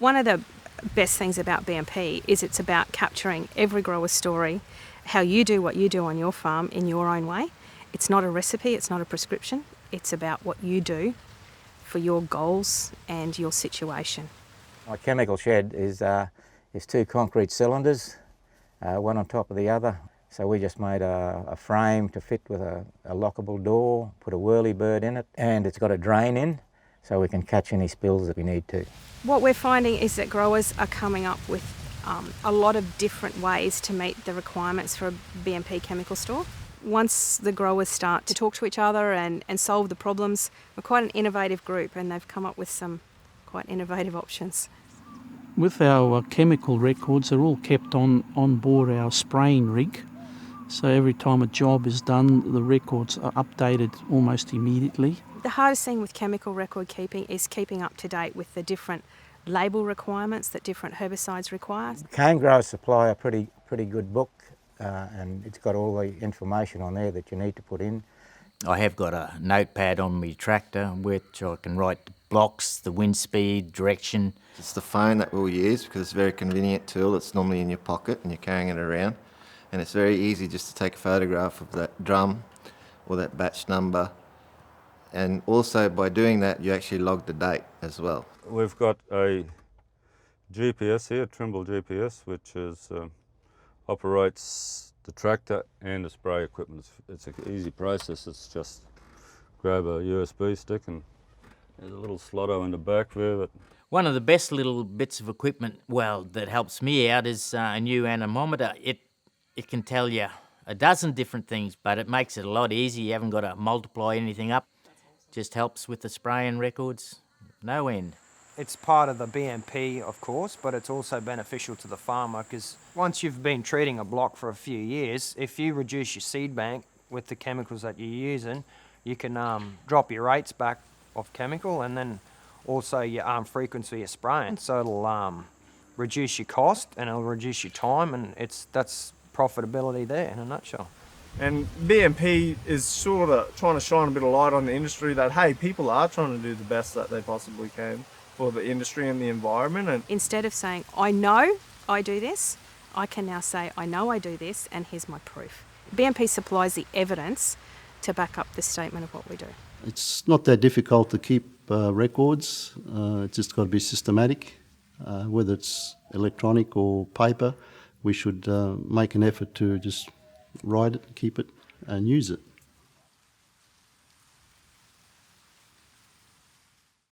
One of the best things about BMP is it's about capturing every grower's story, how you do what you do on your farm in your own way. It's not a recipe, it's not a prescription, it's about what you do for your goals and your situation. My chemical shed is 2 concrete cylinders, one on top of the other. So we just made a frame to fit with a lockable door, put a whirlybird in it, and it's got a drain in so we can catch any spills that we need to. What we're finding is that growers are coming up with a lot of different ways to meet the requirements for a BMP chemical store. Once the growers start to talk to each other and solve the problems, we're quite an innovative group and they've come up with some quite innovative options. With our chemical records, they're all kept on board our spraying rig. So every time a job is done, the records are updated almost immediately. The hardest thing with chemical record keeping is keeping up to date with the different label requirements that different herbicides require. CANEGROWERS supply a pretty good book and it's got all the information on there that you need to put in. I have got a notepad on my tractor which I can write the blocks, the wind speed, direction. It's the phone that we'll use because it's a very convenient tool. It's normally in your pocket and you're carrying it around. And it's very easy just to take a photograph of that drum or that batch number. And also by doing that, you actually log the date as well. We've got a GPS here, Trimble GPS, which operates the tractor and the spray equipment. It's an easy process. It's just grab a USB stick and there's a little slotto in the back there. One of the best little bits of equipment, that helps me out is a new anemometer. It can tell you a dozen different things, but it makes it a lot easier. You haven't got to multiply anything up. Just helps with the spraying records, no end. It's part of the BMP, of course, but it's also beneficial to the farmer because once you've been treating a block for a few years, if you reduce your seed bank with the chemicals that you're using, you can drop your rates back of chemical and then also your frequency of spraying. So it'll reduce your cost and it'll reduce your time, and that's profitability there in a nutshell. And BMP is sort of trying to shine a bit of light on the industry that, hey, people are trying to do the best that they possibly can for the industry and the environment. And instead of saying, I know I do this, I can now say, I know I do this and here's my proof. BMP supplies the evidence to back up this statement of what we do. It's not that difficult to keep records. It's just got to be systematic. Whether it's electronic or paper, we should make an effort to just write it, keep it and use it.